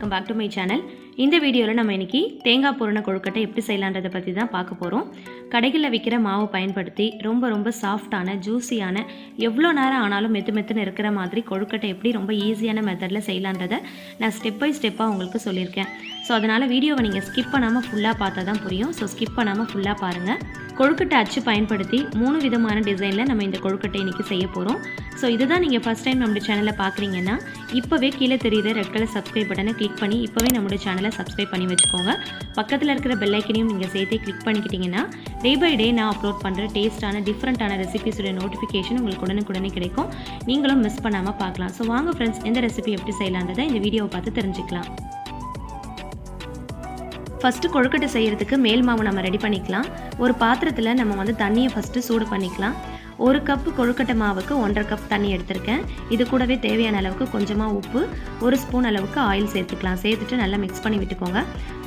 welcome back to my channel. இந்த வீடியோல நம்ம இன்னைக்கு தேங்காய் பூரண கொழுக்கட்டை எப்படி செய்யலாம்ன்றத பத்தி தான் பார்க்க போறோம். கடைகளில் விக்கிற மாவு பயன்படுத்தி ரொம்ப சாஃப்ட்டான ஜூசியான எவ்வளவு நேரம் ஆனாலும் மெத்து இருக்கிற மாதிரி கொழுக்கட்டை எப்படி ரொம்ப ஈஸியான மெத்தட்ல செய்யலாம்ன்றத நான் ஸ்டெப் பை ஸ்டெப்பா உங்களுக்கு சொல்லியிருக்கேன். சோ அதனால வீடியோவை நீங்க ஸ்கிப் பண்ணாம ஃபுல்லா பார்த்தா தான் புரியும். சோ ஸ்கிப் பண்ணாம ஃபுல்லா பாருங்க. கொழுக்கட்டை அச்சு பயன்படுத்தி 3 விதமான டிசைன்ல நம்ம இந்த கொழுக்கட்டை இன்னைக்கு செய்ய போறோம். சோ இதுதான் நீங்க ஃபர்ஸ்ட் டைம் நம்ம சேனலை பார்க்கறீங்கன்னா இப்பவே கீழ தெரியுற ரெட் கலர் சப்ஸ்கிரைப் பட்டனை கிளிக் பண்ணி இப்பவே நம்ம சேனலை சப்ஸ்கிரைப் பண்ணி வெச்சுக்கோங்க. பக்கத்துல இருக்கிற பெல் ஐகானையும் நீங்க சேர்த்து கிளிக் பண்ணிக்கிட்டீங்கன்னா டே பை டே நான் அப்லோட் பண்ற டேஸ்டான டிஃபரண்டான ரெசிபீஸோட நோட்டிஃபிகேஷன் உங்களுக்கு உடனுக்குடனே கிடைக்கும். நீங்களும் மிஸ் பண்ணாம பார்க்கலாம். சோ வாங்க फ्रेंड्स இந்த ரெசிபி எப்படி செய்யலாம்ன்றதை இந்த வீடியோவை பார்த்து தெரிஞ்சுக்கலாம். ஃபர்ஸ்ட் கொழுக்கட்டை செய்யிறதுக்கு மேல் மாவு நம்ம ரெடி பண்ணிக்கலாம். ஒரு பாத்திரத்துல நம்ம தண்ணியை ஃபர்ஸ்ட் சூடு பண்ணிக்கலாம். 1 கப் கொழுக்கட்டை மாவுக்கு 1.5 கப் தண்ணி எடுத்துர்க்கேன். இது கூடவே தேவையான அளவுக்கு கொஞ்சமா உப்பு, 1 ஸ்பூன் அளவுக்கு ஆயில் சேர்த்துக்கலாம். சேர்த்துட்டு நல்லா மிக்ஸ் பண்ணி விட்டுக்கோங்க.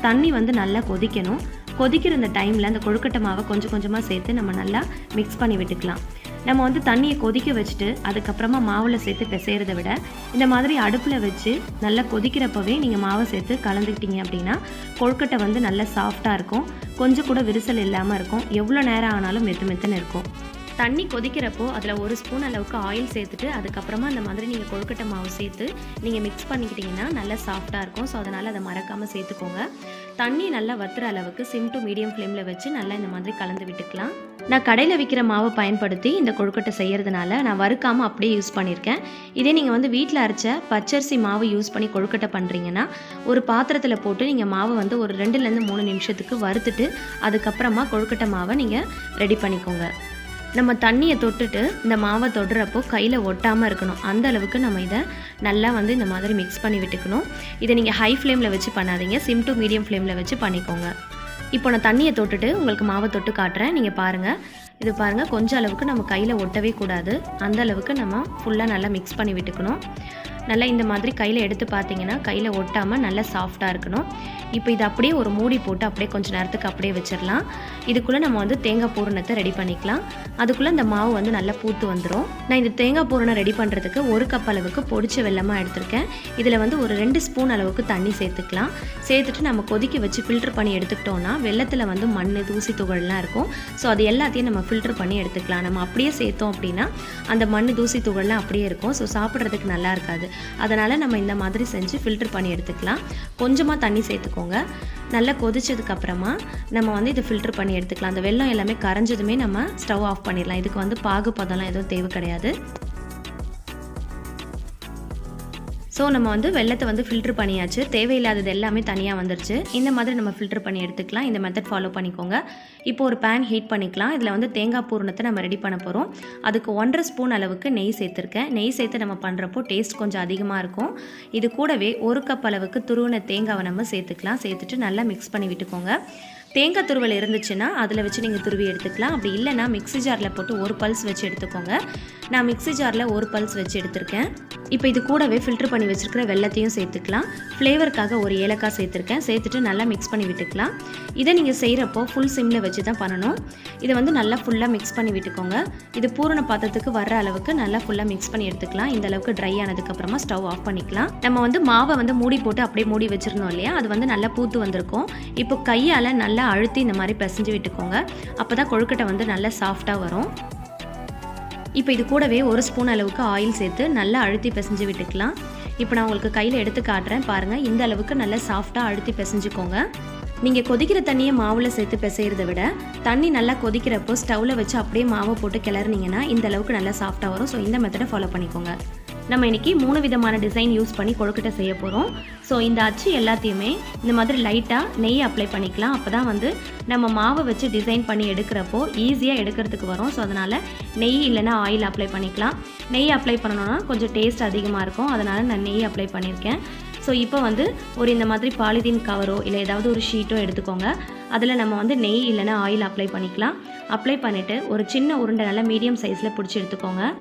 தண்ணி நல்லா கொதிக்கணும். கொதிக்கிற இந்த டைம்ல அந்த கொழுக்கட்டை மாவை கொஞ்சமா சேர்த்து நம்ம நல்லா மிக்ஸ் பண்ணி விட்டுக்கலாம். நம்ம தண்ணியை கொதிக்க வச்சுட்டு அதுக்கு அப்புறமா மாவுல சேர்த்து பிசைறதை விட இந்த மாதிரி அடுப்புல வச்சு நல்லா கொதிக்கிறப்பவே நீங்க மாவை சேர்த்து கலந்துக்கிட்டீங்க அப்படினா கொழுக்கட்டை நல்லா சாஃப்ட்டா இருக்கும். கொஞ்சம் கூட விரிசல் இல்லாம இருக்கும். எவ்வளவு நேரம் ஆனாலும் மெத்துன்னு இருக்கும். தண்ணி கொதிக்கிறப்போ அதில் 1 ஸ்பூன் அளவுக்கு ஆயில் சேர்த்துட்டு அதுக்கப்புறமா அந்த மாதிரி நீங்கள் கொழுக்கட்டை மாவு சேர்த்து நீங்கள் மிக்ஸ் பண்ணிக்கிட்டிங்கன்னா நல்லா சாஃப்டாக இருக்கும். ஸோ அதனால் அதை மறக்காமல் சேர்த்துக்கோங்க. தண்ணி நல்லா வத்துற அளவுக்கு சிம் டு மீடியம் ஃப்ளேமில் வச்சு நல்லா இந்த மாதிரி கலந்து விட்டுக்கலாம். நான் கடையில் விற்கிற மாவை பயன்படுத்தி இந்த கொழுக்கட்டை செய்கிறதுனால நான் வறுக்காமல் அப்படியே யூஸ் பண்ணியிருக்கேன். இதே நீங்கள் வீட்டில் அரைச்ச பச்சரிசி மாவு யூஸ் பண்ணி கொழுக்கட்டை பண்ணுறீங்கன்னா ஒரு பாத்திரத்தில் போட்டு நீங்கள் மாவை ஒரு 2லேருந்து 3 நிமிஷத்துக்கு வறுத்துட்டு அதுக்கப்புறமா கொழுக்கட்டை மாவை நீங்கள் ரெடி பண்ணிக்கோங்க. நம்ம தண்ணியை தொட்டுட்டு இந்த மாவை தொடுறப்போ கையில் ஒட்டாமல் இருக்கணும். அந்த அளவுக்கு நம்ம இதை நல்லா இந்த மாதிரி மிக்ஸ் பண்ணி விட்டுக்கணும். இதை நீங்கள் ஹை ஃப்ளேமில் வச்சு பண்ணாதீங்க. சிம் டு மீடியம் ஃப்ளேமில் வச்சு பண்ணிக்கோங்க. இப்போ நான் தண்ணியை தொட்டுட்டு உங்களுக்கு மாவை தொட்டு காட்டுறேன். நீங்கள் பாருங்கள். இது பாருங்கள், கொஞ்சம் அளவுக்கு நம்ம கையில் ஒட்டவே கூடாது. அந்த அளவுக்கு நம்ம ஃபுல்லாக நல்லா மிக்ஸ் பண்ணி விட்டுக்கணும். நல்லா இந்த மாதிரி கையில் எடுத்து பார்த்தீங்கன்னா கையில் ஒட்டாமல் நல்லா சாஃப்டாக இருக்கணும். இப்போ இது அப்படியே ஒரு மூடி போட்டு அப்படியே கொஞ்சம் நேரத்துக்கு அப்படியே வச்சிடலாம். இதுக்குள்ளே நம்ம தேங்காய் பூரணத்தை ரெடி பண்ணிக்கலாம். அதுக்குள்ளே இந்த மாவு நல்லா பூத்து வந்துடும். நான் இந்த தேங்காய் பூரணம் ரெடி பண்ணுறதுக்கு 1 கப் அளவுக்கு பொடிச்ச வெல்லமாக எடுத்திருக்கேன். இதில் ஒரு 2 ஸ்பூன் அளவுக்கு தண்ணி சேர்த்துக்கலாம். சேர்த்துட்டு நம்ம கொதிக்க வச்சு ஃபில்டர் பண்ணி எடுத்துக்கிட்டோன்னா வெல்லத்தில் மண் தூசி துகள்லாம் இருக்கும். ஸோ அது எல்லாத்தையும் நம்ம ஃபில்டர் பண்ணி எடுத்துக்கலாம். நம்ம அப்படியே சேர்த்தோம் அப்படின்னா அந்த மண் தூசி துகள்லாம் அப்படியே இருக்கும். ஸோ சாப்பிட்றதுக்கு நல்லா இருக்காது. அதனால் நம்ம இந்த மாதிரி செஞ்சு ஃபில்டர் பண்ணி எடுத்துக்கலாம். கொஞ்சமாக தண்ணி சேர்த்துக்கோங்க. நல்லா கொதிச்சதுக்கு அப்புறமா நம்ம இதை ஃபில்டர் பண்ணி எடுத்துக்கலாம். அந்த வெல்லம் எல்லாமே கரைஞ்சதுமே நம்ம ஸ்டவ் ஆஃப் பண்ணிடலாம். இதுக்கு பாகு பதம்லாம் எதுவும் தேவை கிடையாது. ஸோ நம்ம வெல்லத்தை ஃபில்டர் பண்ணியாச்சு. தேவையில்லாதது எல்லாமே தனியாக வந்துருச்சு. இந்த மாதிரி நம்ம ஃபில்டர் பண்ணி எடுத்துக்கலாம். இந்த மெத்தட் ஃபாலோ பண்ணிக்கோங்க. இப்போ ஒரு பேன் ஹீட் பண்ணிக்கலாம். இதில் தேங்காய் பூரணத்தை நம்ம ரெடி பண்ண போகிறோம். அதுக்கு 1.5 ஸ்பூன் அளவுக்கு நெய் சேர்த்துருக்கேன். நெய் சேர்த்து நம்ம பண்ணுறப்போ டேஸ்ட் கொஞ்சம் அதிகமாக இருக்கும். இது கூடவே 1 கப் அளவுக்கு துருவின தேங்காவை நம்ம சேர்த்துக்கலாம். சேர்த்துட்டு நல்லா மிக்ஸ் பண்ணி விட்டுக்கோங்க. தேங்காய் துருவல் இருந்துச்சுன்னா அதில் வச்சு நீங்கள் துருவி எடுத்துக்கலாம். அப்படி இல்லைனா மிக்ஸி ஜாரில் போட்டு 1 பல்ஸ் வச்சு எடுத்துக்கோங்க. நான் மிக்ஸி ஜாரில் 1 பல்ஸ் வச்சு எடுத்திருக்கேன். இப்போ இது கூடவே ஃபில்டர் பண்ணி வச்சுருக்கிற வெல்லத்தையும் சேர்த்துக்கலாம். ஃப்ளேவருக்காக 1 ஏலக்காய் சேர்த்துருக்கேன். சேர்த்துட்டு நல்லா மிக்ஸ் பண்ணி விட்டுக்கலாம். இதை நீங்கள் செய்கிறப்போ ஃபுல் சிம்மில் வச்சு தான் பண்ணணும். இதை நல்லா ஃபுல்லாக மிக்ஸ் பண்ணி விட்டுக்கோங்க. இது பூரண பாத்திரத்துக்கு வர்ற அளவுக்கு நல்லா ஃபுல்லாக மிக்ஸ் பண்ணி எடுத்துக்கலாம். இந்த அளவுக்கு ட்ரை ஆனதுக்கப்புறமா ஸ்டவ் ஆஃப் பண்ணிக்கலாம். நம்ம மாவை மூடி போட்டு அப்படியே மூடி வச்சுருந்தோம் இல்லையா, அது நல்லா பூத்து வந்திருக்கும். இப்போ கையால் நல்லா அழுத்தி இந்த மாதிரி பிசைஞ்சு விட்டுக்கோங்க. அப்போ தான் கொழுக்கட்டை நல்லா சாஃப்டாக வரும். இப்போ இது கூடவே 1 ஸ்பூன் அளவுக்கு ஆயில் சேர்த்து நல்லா அழுத்தி பிசைஞ்சு விட்டுக்கலாம். இப்போ நான் உங்களுக்கு கையில் எடுத்து காட்டுறேன். பாருங்கள், இந்த அளவுக்கு நல்லா சாஃப்டாக அழுத்தி பிசைஞ்சுக்கோங்க. நீங்கள் கொதிக்கிற தண்ணியை மாவில் சேர்த்து பிசைகிறத விட தண்ணி நல்லா கொதிக்கிறப்போ ஸ்டவ்வில் வச்சு அப்படியே மாவை போட்டு கிளறினீங்கன்னா இந்த அளவுக்கு நல்லா சாஃப்டாக வரும். ஸோ இந்த மெத்தடை ஃபாலோ பண்ணிக்கோங்க. நம்ம இன்றைக்கி 3 விதமான டிசைன் யூஸ் பண்ணி கொழுக்கட்டை செய்ய போகிறோம். ஸோ இந்த அச்சு எல்லாத்தையுமே இந்த மாதிரி லைட்டாக நெய் அப்ளை பண்ணிக்கலாம். அப்போ தான் நம்ம மாவை வச்சு டிசைன் பண்ணி எடுக்கிறப்போ ஈஸியாக எடுக்கிறதுக்கு வரும். ஸோ அதனால் நெய் இல்லைனா ஆயில் அப்ளை பண்ணிக்கலாம். நெய் அப்ளை பண்ணணுன்னா கொஞ்சம் டேஸ்ட் அதிகமாக இருக்கும். அதனால் நான் நெய் அப்ளை பண்ணியிருக்கேன். ஸோ இப்போ ஒரு இந்த மாதிரி பாலிதீன் கவரோ இல்லை ஏதாவது ஒரு ஷீட்டோ எடுத்துக்கோங்க. அதில் நம்ம நெய் இல்லைனா ஆயில் அப்ளை பண்ணிக்கலாம். அப்ளை பண்ணிவிட்டு ஒரு சின்ன உருண்டை நல்லா மீடியம் சைஸில் பிடிச்சி எடுத்துக்கோங்க.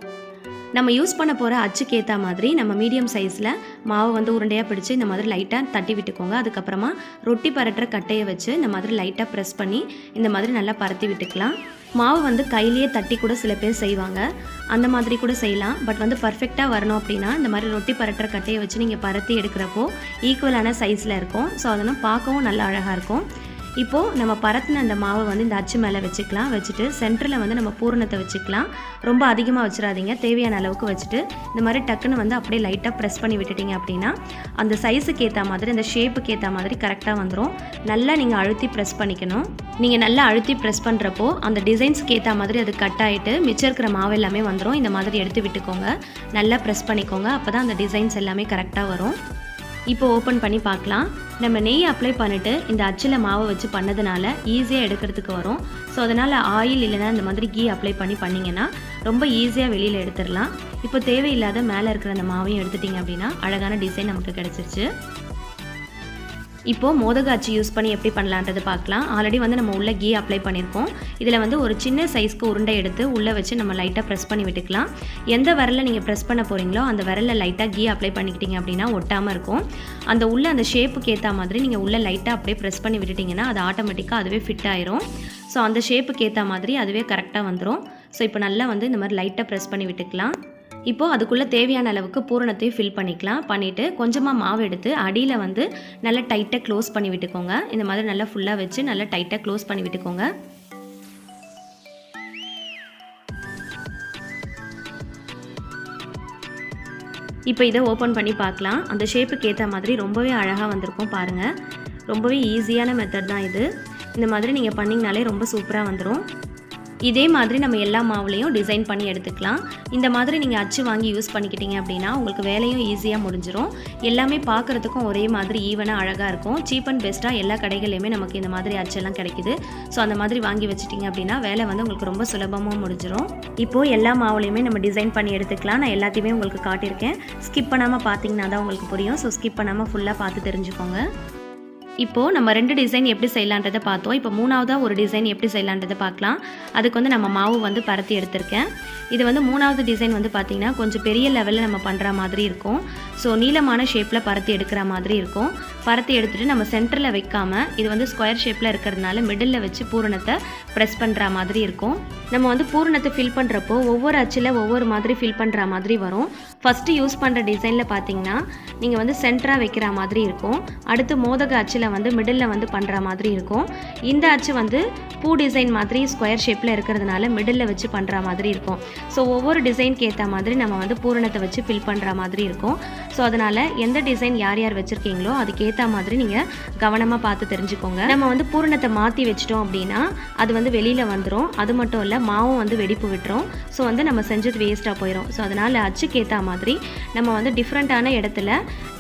நம்ம யூஸ் பண்ண போகிற அச்சுக்கு ஏற்ற மாதிரி நம்ம மீடியம் சைஸில் மாவு உருண்டையாக பிடிச்சி இந்த மாதிரி லைட்டாக தட்டி விட்டுக்கோங்க. அதுக்கப்புறமா ரொட்டி பரட்டுற கட்டையை வச்சு இந்த மாதிரி லைட்டாக ப்ரெஸ் பண்ணி இந்த மாதிரி நல்லா பரத்தி விட்டுக்கலாம். மாவு வந்து கையிலேயே தட்டி கூட சில பேர் செய்வாங்க, அந்த மாதிரி கூட செய்யலாம். பட் வந்து பர்ஃபெக்டாக வரணும் அப்படின்னா இந்த மாதிரி ரொட்டி பரட்டுற கட்டையை வச்சு நீங்கள் பரத்தி எடுக்கிறப்போ ஈக்குவலான சைஸில் இருக்கும். ஸோ அதெல்லாம் பார்க்கவும் நல்லா அழகாக இருக்கும். இப்போது நம்ம பரத்தின அந்த மாவை வந்து இந்த அச்சு மேலே வச்சுக்கலாம். வச்சுட்டு சென்டரில் வந்து நம்ம பூரணத்தை வச்சுக்கலாம். ரொம்ப அதிகமாக வச்சிடாதீங்க, தேவையான அளவுக்கு வச்சுட்டு இந்த மாதிரி டக்குன்னு வந்து அப்படியே லைட்டாக ப்ரெஸ் பண்ணி விட்டுட்டிங்க அப்படின்னா அந்த சைஸுக்கு ஏற்ற மாதிரி, அந்த ஷேப்புக்கு ஏற்ற மாதிரி கரெக்டாக வந்துடும். நல்லா நீங்கள் அழுத்தி ப்ரெஸ் பண்ணிக்கணும். நீங்கள் நல்லா அழுத்தி ப்ரெஸ் பண்ணுறப்போ அந்த டிசைன்ஸுக்கு ஏற்ற மாதிரி அது கட் ஆகிட்டு மிச்சம் இருக்கிற மாவு எல்லாமே வந்துடும். இந்த மாதிரி எடுத்து விட்டுக்கோங்க, நல்லா ப்ரெஸ் பண்ணிக்கோங்க. அப்போ தான் அந்த டிசைன்ஸ் எல்லாமே கரெக்டாக வரும். இப்போ ஓப்பன் பண்ணி பார்க்கலாம். நம்ம நெய் அப்ளை பண்ணிவிட்டு இந்த அச்சில் மாவை வச்சு பண்ணதுனால ஈஸியாக எடுக்கிறதுக்கு வரும். ஸோ அதனால் ஆயில் இல்லைனா இந்த மாதிரி கீ அப்ளை பண்ணிங்கன்னா ரொம்ப ஈஸியாக வெளியில் எடுத்துடலாம். இப்போ தேவையில்லாத மேலே இருக்கிற அந்த மாவையும் எடுத்துட்டிங்க அப்படின்னா அழகான டிசைன் நமக்கு கிடச்சிருச்சு. இப்போது மோதக அச்சு யூஸ் பண்ணி எப்படி பண்ணலான்றது பார்க்கலாம். ஆல்ரெடி வந்து நம்ம உள்ளே கீ அப்ளை பண்ணியிருக்கோம். இதில் வந்து ஒரு சின்ன சைஸ்க்கு உருண்டை எடுத்து உள்ளே வச்சு நம்ம லைட்டாக ப்ரெஸ் பண்ணி விட்டுக்கலாம். எந்த விரலில் நீங்கள் ப்ரெஸ் பண்ண போகிறீங்களோ அந்த விரலில் லைட்டாக கீ அப்ளை பண்ணிக்கிட்டீங்க அப்படின்னா ஒட்டாமல் இருக்கும். அந்த உள்ளே அந்த ஷேப்புக்கு ஏற்ற மாதிரி நீங்கள் உள்ளே லைட்டாக அப்படியே ப்ரெஸ் பண்ணி விட்டுட்டிங்கன்னா அது ஆட்டோமேட்டிக்காக அதுவே ஃபிட் ஆயிரும். ஸோ அந்த ஷேப்புக்கு ஏற்ற மாதிரி அதுவே கரெக்டாக வந்துடும். ஸோ இப்போ நல்லா வந்து இந்த மாதிரி லைட்டாக ப்ரெஸ் பண்ணி விட்டுக்கலாம். இப்போது அதுக்குள்ளே தேவையான அளவுக்கு பூரணத்தையும் ஃபில் பண்ணிக்கலாம். பண்ணிவிட்டு கொஞ்சமாக மாவு எடுத்து அடியில் வந்து நல்லா டைட்டாக க்ளோஸ் பண்ணி விட்டுக்கோங்க. இந்த மாதிரி நல்லா ஃபுல்லாக வச்சு நல்லா டைட்டாக க்ளோஸ் பண்ணி விட்டுக்கோங்க. இப்போ இதை ஓப்பன் பண்ணி பார்க்கலாம். அந்த ஷேப்புக்கு ஏற்ற மாதிரி ரொம்பவே அழகாக வந்திருக்கும் பாருங்கள். ரொம்பவே ஈஸியான மெத்தட் தான் இது. இந்த மாதிரி நீங்கள் பண்ணிங்கனாலே ரொம்ப சூப்பராக வந்துடும். இதே மாதிரி நம்ம எல்லா மாவுலையும் டிசைன் பண்ணி எடுத்துக்கலாம். இந்த மாதிரி நீங்கள் அச்சு வாங்கி யூஸ் பண்ணிக்கிட்டீங்க அப்படின்னா உங்களுக்கு வேலையும் ஈஸியாக முடிஞ்சிடும். எல்லாமே பார்க்குறதுக்கும் ஒரே மாதிரி ஈவனாக அழகாக இருக்கும். சீப் அண்ட் பெஸ்ட்டாக எல்லா கடைகள்லையுமே நமக்கு இந்த மாதிரி அச்செல்லாம் கிடைக்குது. ஸோ அந்த மாதிரி வாங்கி வச்சிட்டிங்க அப்படின்னா வேலை வந்து உங்களுக்கு ரொம்ப சுலபமாக முடிஞ்சிடும். இப்போது எல்லா மாவுலையுமே நம்ம டிசைன் பண்ணி எடுத்துக்கலாம். நான் எல்லாத்தையுமே உங்களுக்கு காட்டியிருக்கேன். ஸ்கிப் பண்ணாமல் பார்த்தீங்கன்னா தான் உங்களுக்கு புரியும். ஸோ ஸ்கிப் பண்ணாமல் ஃபுல்லாக பார்த்து தெரிஞ்சுக்கோங்க. இப்போது நம்ம 2 டிசைன் எப்படி செய்யலான்றதை பார்த்தோம். இப்போ 3ஆவதாக ஒரு டிசைன் எப்படி செய்யலான்றதை பார்க்கலாம். அதுக்கு வந்து நம்ம மாவு வந்து பரத்தி எடுத்திருக்கேன். இது வந்து 3ஆவது டிசைன் வந்து பார்த்திங்கன்னா கொஞ்சம் பெரிய லெவலில் நம்ம பண்ணுற மாதிரி இருக்கும். ஸோ நீளமான ஷேப்பில் பரத்தி எடுக்கிற மாதிரி இருக்கும். பரத்தி எடுத்துகிட்டு நம்ம சென்டரில் வைக்காமல் இது வந்து ஸ்கொயர் ஷேப்பில் இருக்கிறதுனால மிடில் வச்சு பூரணத்தை ப்ரெஸ் பண்ணுற மாதிரி இருக்கும். நம்ம வந்து பூரணத்தை ஃபில் பண்ணுறப்போ ஒவ்வொரு அச்சில் ஒவ்வொரு மாதிரி ஃபில் பண்ணுற மாதிரி வரும். ஃபஸ்ட்டு யூஸ் பண்ணுற டிசைனில் பார்த்திங்கன்னா நீங்கள் வந்து சென்டராக வைக்கிற மாதிரி இருக்கும். அடுத்து மோதக அச்சில் வந்து மிடில் வந்து பண்ணுற மாதிரி இருக்கும். இந்த அச்சு வந்து பூ டிசைன் மாதிரி ஸ்கொயர் ஷேப்பில் இருக்கிறதுனால மிடில் வச்சு பண்ணுற மாதிரி இருக்கும். ஸோ ஒவ்வொரு டிசைனுக்கு ஏற்ற மாதிரி நம்ம வந்து பூரணத்தை வச்சு ஃபில் பண்ணுற மாதிரி இருக்கும். ஸோ அதனால் எந்த டிசைன் யார் யார் வச்சுருக்கீங்களோ அதுக்கேற்ற மாதிரி நீங்கள் கவனமாக பார்த்து தெரிஞ்சுக்கோங்க. நம்ம வந்து பூரணத்தை மாற்றி வச்சிட்டோம் அப்படின்னா அது வந்து வெளியில் வந்துடும். அது மட்டும் இல்லை மாவும் வந்து வெடிப்பு விட்டுரும். ஸோ வந்து நம்ம செஞ்சது வேஸ்ட்டாக போயிடும். ஸோ அதனால் அச்சுக்கு ஏற்ற மாதிரி நம்ம வந்து டிஃப்ரெண்ட்டான இடத்துல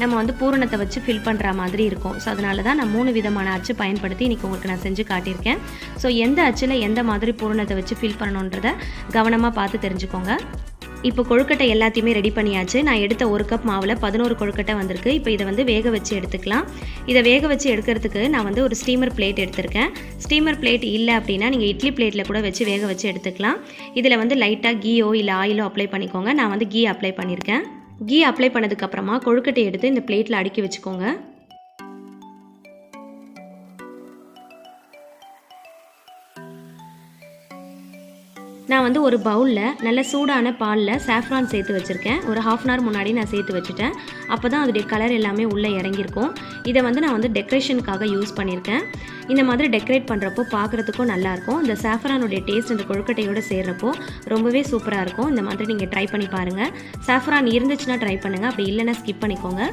நம்ம வந்து பூரணத்தை வச்சு ஃபில் பண்ணுற மாதிரி இருக்கும். ஸோ அதனால தான் நான் 3 விதமான அச்சு பயன்படுத்தி இன்றைக்கி உங்களுக்கு நான் செஞ்சு காட்டியிருக்கேன். ஸோ எந்த அச்சில் எந்த மாதிரி பூரணத்தை வச்சு ஃபில் பண்ணணுன்றதை கவனமாக பார்த்து தெரிஞ்சுக்கோங்க. இப்போ கொழுக்கட்டை எல்லாத்தையுமே ரெடி பண்ணியாச்சு. நான் எடுத்த 1 கப் மாவில் 11 கொழுக்கட்டை வந்திருக்கு. இப்போ இதை வந்து வேக வச்சு எடுத்துக்கலாம். இதை வேக வச்சு எடுக்கிறதுக்கு நான் வந்து ஒரு ஸ்டீமர் பிளேட் எடுத்திருக்கேன். ஸ்டீமர் பிளேட் இல்லை அப்படின்னா நீங்கள் இட்லி பிளேட்டில் கூட வச்சு வேக வச்சு எடுத்துக்கலாம். இதில் வந்து லைட்டாக கீயோ இல்லை ஆயிலோ அப்ளை பண்ணிக்கோங்க. நான் வந்து கீ அப்ளை பண்ணியிருக்கேன். கீ அப்ளை பண்ணதுக்கப்புறமா கொழுக்கட்டை எடுத்து இந்த பிளேட்டில் அடுக்கி வச்சுக்கோங்க. நான் வந்து ஒரு பவுலில் நல்ல சூடான பாலில் சாஃப்ரான் சேர்த்து வச்சுருக்கேன். ஒரு 1/2 அன் ஹவர் முன்னாடி நான் சேர்த்து வச்சுட்டேன். அப்போ தான் அதோடைய கலர் எல்லாமே உள்ளே இறங்கியிருக்கும். இதை வந்து நான் வந்து டெக்கரேஷனுக்காக யூஸ் பண்ணியிருக்கேன். இந்த மாதிரி டெக்கரேட் பண்ணுறப்போ பார்க்குறதுக்கும் நல்லாயிருக்கும். இந்த சாஃப்ரானுடைய டேஸ்ட் இந்த கொழுக்கட்டையோடு சேர்றப்போ ரொம்பவே சூப்பராக இருக்கும். இந்த மாதிரி நீங்கள் ட்ரை பண்ணி பாருங்கள். சாஃப்ரான் இருந்துச்சுன்னா ட்ரை பண்ணுங்கள், அப்படி இல்லைன்னா ஸ்கிப் பண்ணிக்கோங்க.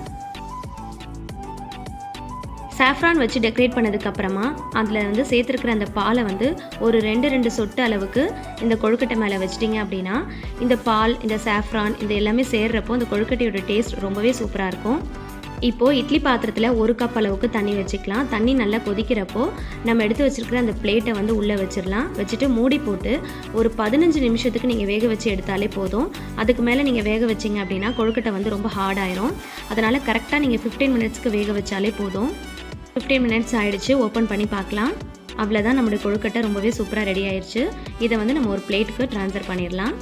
சாஃப்ரான் வச்சு டெக்கரேட் பண்ணதுக்கப்புறமா அதில் வந்து சேர்த்துருக்கிற அந்த பாலை வந்து ஒரு 2 சொட்டு அளவுக்கு இந்த கொழுக்கட்டை மேலே வச்சிட்டிங்க அப்படின்னா இந்த பால், இந்த சாஃப்ரான், இந்த எல்லாமே சேர்றப்போ இந்த கொழுக்கட்டையோட டேஸ்ட் ரொம்பவே சூப்பராக இருக்கும். இப்போது இட்லி பாத்திரத்தில் 1 கப் அளவுக்கு தண்ணி வச்சுக்கலாம். தண்ணி நல்லா கொதிக்கிறப்போ நம்ம எடுத்து வச்சுருக்கிற அந்த பிளேட்டை வந்து உள்ளே வச்சிடலாம். வச்சுட்டு மூடி போட்டு ஒரு 15 நிமிஷத்துக்கு நீங்கள் வேக வச்சு எடுத்தாலே போதும். அதுக்கு மேலே நீங்கள் வேக வச்சிங்க அப்படின்னா கொழுக்கட்டை வந்து ரொம்ப ஹார்ட் ஆயிரும். அதனால் கரெக்டாக நீங்கள் 15 மினிட்ஸ்க்கு வேக வச்சாலே போதும். 15 மினிட்ஸ் ஆகிடுச்சு. ஓப்பன் பண்ணி பார்க்கலாம். அவ்வளோதான், நம்மளுடைய கொழுக்கட்டை ரொம்பவே சூப்பராக ரெடி ஆயிடுச்சு. இதை வந்து நம்ம ஒரு பிளேட்டுக்கு ட்ரான்ஸ்ஃபர் பண்ணிடலாம்.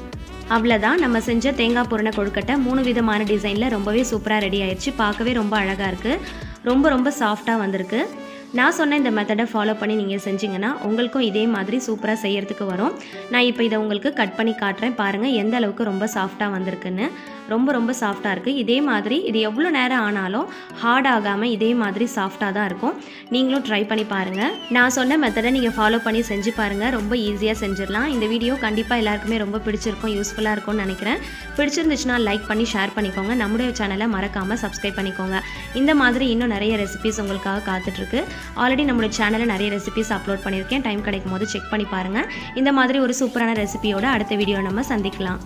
அவ்வளோதான், நம்ம செஞ்ச தேங்காய் பூரண கொழுக்கட்டை 3 விதமான டிசைனில் ரொம்பவே சூப்பராக ரெடி ஆயிடுச்சு. பார்க்கவே ரொம்ப அழகாக இருக்குது. ரொம்ப சாஃப்டாக வந்திருக்கு. நான் சொன்ன இந்த மெத்தடை ஃபாலோ பண்ணி நீங்கள் செஞ்சிங்கன்னா உங்களுக்கும் இதே மாதிரி சூப்பராக செய்யறதுக்கு வரும். நான் இப்போ இதை உங்களுக்கு கட் பண்ணி காட்டுறேன். பாருங்கள் எந்த அளவுக்கு ரொம்ப சாஃப்டாக வந்திருக்குன்னு. ரொம்ப சாஃப்டாக இருக்குது. இதே மாதிரி இது எவ்வளோ நேரம் ஆனாலும் ஹார்ட் ஆகாமல் இதே மாதிரி சாஃப்டாக தான் இருக்கும். நீங்களும் ட்ரை பண்ணி பாருங்கள். நான் சொன்ன மெத்தடை நீங்கள் ஃபாலோ பண்ணி செஞ்சு பாருங்கள். ரொம்ப ஈஸியாக செஞ்சிடலாம். இந்த வீடியோ கண்டிப்பாக எல்லாருக்குமே ரொம்ப பிடிச்சிருக்கும், யூஸ்ஃபுல்லாக இருக்கும்னு நினைக்கிறேன். பிடிச்சிருந்துச்சுன்னா லைக் பண்ணி ஷேர் பண்ணிக்கோங்க. நம்முடைய சேனலை மறக்காமல் சப்ஸ்கிரைப் பண்ணிக்கோங்க. இந்த மாதிரி இன்னும் நிறைய ரெசிபிஸ் உங்களுக்காக காத்துட்ருக்கு. ஆல்ரெடி நம்மளுடைய சேனலில் நிறைய ரெசிபிஸ் அப்லோட் பண்ணியிருக்கேன். டைம் கிடைக்கும் போது செக் பண்ணி பாருங்கள். இந்த மாதிரி ஒரு சூப்பரான ரெசிபியோட அடுத்த வீடியோ நம்ம சந்திக்கலாம்.